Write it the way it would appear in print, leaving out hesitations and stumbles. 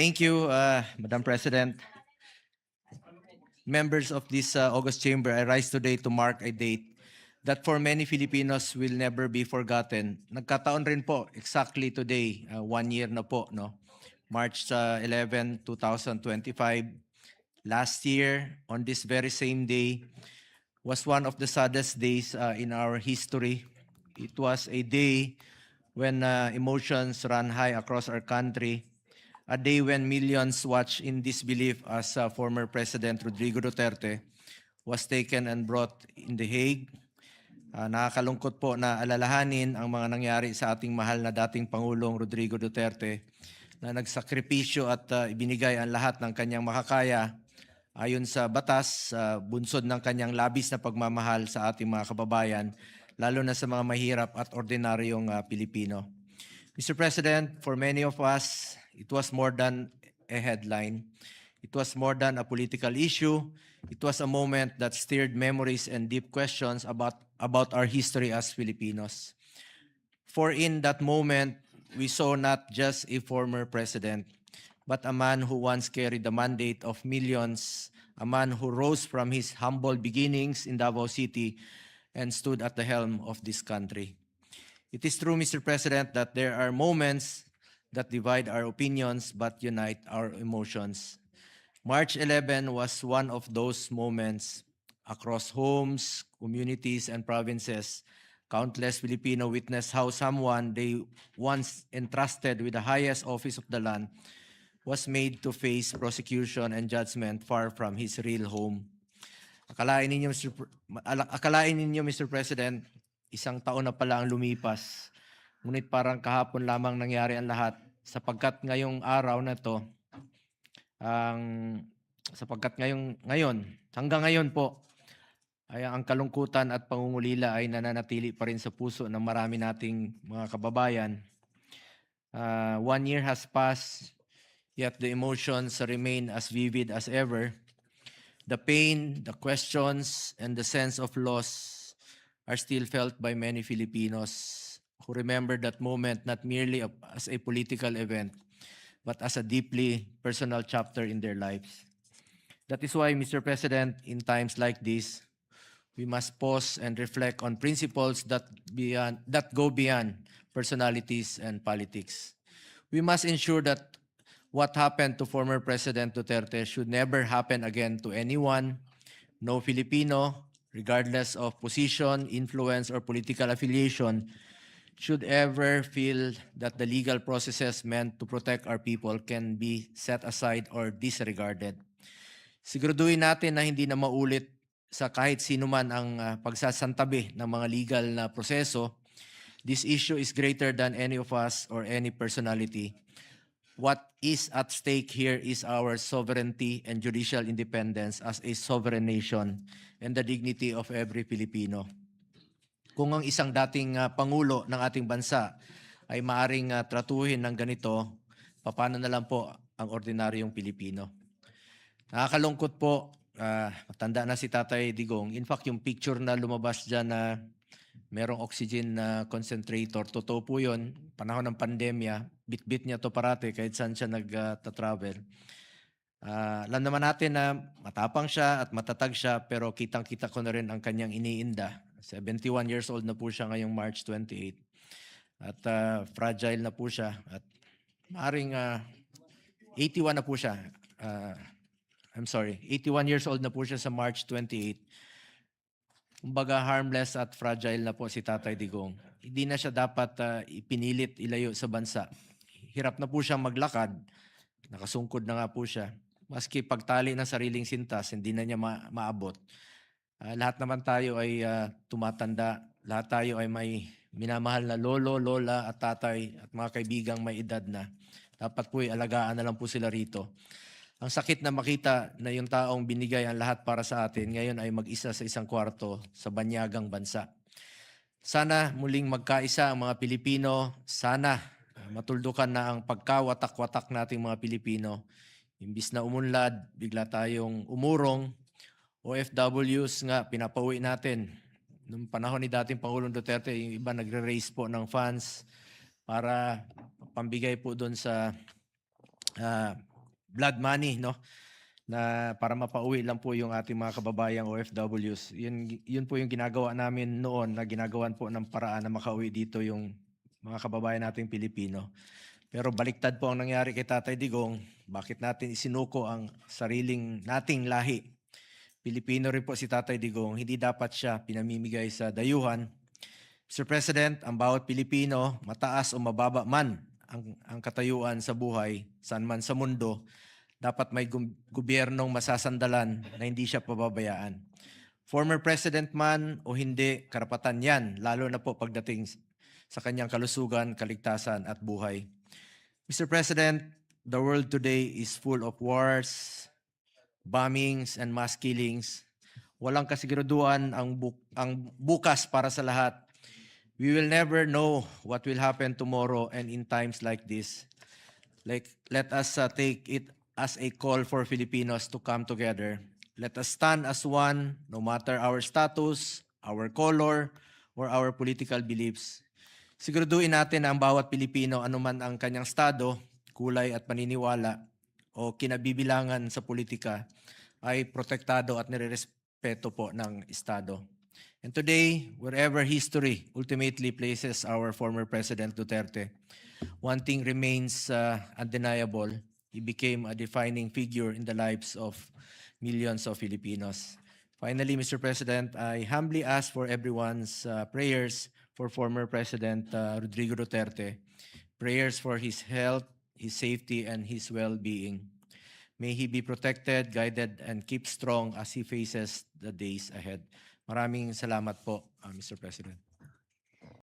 Thank you, Madam President. Members of this August Chamber, I rise today to mark a date that for many Filipinos will never be forgotten. Nagkataon rin po, exactly today, 1 year na po, no? March 11, 2025. Last year, on this very same day, was one of the saddest days in our history. It was a day when emotions ran high across our country, a day when millions watched in disbelief as former President Rodrigo Duterte was taken and brought in The Hague. Nakakalungkot po na alalahanin ang mga nangyari sa ating mahal na dating Pangulong Rodrigo Duterte na nagsakripisyo at ibinigay ang lahat ng kanyang makakaya ayon sa batas, bunsod ng kanyang labis na pagmamahal sa ating mga kababayan, lalo na sa mga mahirap at ordinaryong Pilipino. Mr. President, for many of us, it was more than a headline. It was more than a political issue. It was a moment that stirred memories and deep questions about our history as Filipinos. For in that moment, we saw not just a former president, but a man who once carried the mandate of millions, a man who rose from his humble beginnings in Davao City and stood at the helm of this country. It is true, Mr. President, that there are moments that divide our opinions but unite our emotions. March 11 was one of those moments. Across homes, communities, and provinces, countless Filipino witnessed how someone they once entrusted with the highest office of the land was made to face prosecution and judgment far from his real home. Akalain ninyo, Mr. President, isang taon na pala ang lumipas. Ngunit parang kahapon lamang nangyari ang lahat sapagkat ngayong araw na to, hanggang ngayon po, ay ang kalungkutan at pangungulila ay nananatili pa rin sa puso ng marami nating mga kababayan. 1 year has passed, yet the emotions remain as vivid as ever. The pain, the questions, and the sense of loss are still felt by many Filipinos who remember that moment not merely as a political event, but as a deeply personal chapter in their lives. That is why, Mr. President, in times like this, we must pause and reflect on principles that go beyond personalities and politics. We must ensure that what happened to former President Duterte should never happen again to anyone. No Filipino, regardless of position, influence, or political affiliation, should ever feel that the legal processes meant to protect our people can be set aside or disregarded. Siguraduhin natin na hindi na maulit sa kahit sino man ang pagsasantabi ng mga legal na proseso. This issue is greater than any of us or any personality. What is at stake here is our sovereignty and judicial independence as a sovereign nation and the dignity of every Filipino. Kung ang isang dating Pangulo ng ating bansa ay maaring tratuhin ng ganito, paano na lang po ang ordinaryong Pilipino? Nakakalungkot po, matanda na si Tatay Digong. In fact, yung picture na lumabas dyan na merong oxygen concentrator, totoo po yun. Panahon ng pandemya, bit-bit niya to parate kahit saan siya nag-travel. Alam naman natin na matapang siya at matatag siya, pero kitang-kita ko na rin ang kanyang iniinda. 71 years old na po siya ngayong March 28. At fragile na po siya. At maaaring 81 na po siya. 81 years old na po siya sa March 28. Kumbaga harmless at fragile na po si Tatay Digong. Hindi na siya dapat ipinilit ilayo sa bansa. Hirap na po siyang maglakad. Nakasungkod na nga po siya. Maski pagtali ng sariling sintas, hindi na niya maabot. Lahat naman tayo ay tumatanda. Lahat tayo ay may minamahal na lolo, lola at tatay at mga kaibigang may edad na. Dapat po ay alagaan na lang po sila rito. Ang sakit na makita na yung taong binigay ang lahat para sa atin, ngayon ay mag-isa sa isang kwarto sa banyagang bansa. Sana muling magkaisa ang mga Pilipino. Sana matuldukan na ang pagkawatak-watak nating mga Pilipino. Imbis na umunlad, bigla tayong umurong. OFWs nga, pinapauwi natin. Noong panahon ni dating Pangulong Duterte, yung iba nagre-raise po ng funds para pambigay po doon sa blood money, no? Na para mapauwi lang po yung ating mga kababayang OFWs. Yun po yung ginagawa namin noon, na ginagawan po ng paraan na makauwi dito yung mga kababayan nating Pilipino. Pero baliktad po ang nangyari kay Tatay Digong. Bakit natin isinuko ang sariling nating lahi? Pilipino rin po si Tatay Digong. Hindi dapat siya pinamimigay sa dayuhan. Mr. President, ang bawat Pilipino, mataas o mababa man ang katayuan sa buhay, saan man sa mundo, dapat may gobyernong masasandalan na hindi siya pababayaan. Former president man o hindi, karapatan yan, lalo na po pagdating sa kanyang kalusugan, kaligtasan at buhay. Mr. President, the world today is full of wars, bombings, and mass killings. Walang kasiguraduhan ang bukas para sa lahat. We will never know what will happen tomorrow, and in times like this, let us take it as a call for Filipinos to come together. Let us stand as one, no matter our status, our color, or our political beliefs. Siguraduhin natin na ang bawat Pilipino, anuman ang kanyang estado, kulay at paniniwala, o kinabibilangan sa politika, ay protektado at nirerespeto po ng estado. And today, wherever history ultimately places our former President Duterte, one thing remains undeniable. He became a defining figure in the lives of millions of Filipinos. Finally, Mr. President, I humbly ask for everyone's prayers for former President Rodrigo Duterte, prayers for his health, his safety, and his well-being. May he be protected, guided, and keep strong as he faces the days ahead. Maraming salamat po, Mr. President.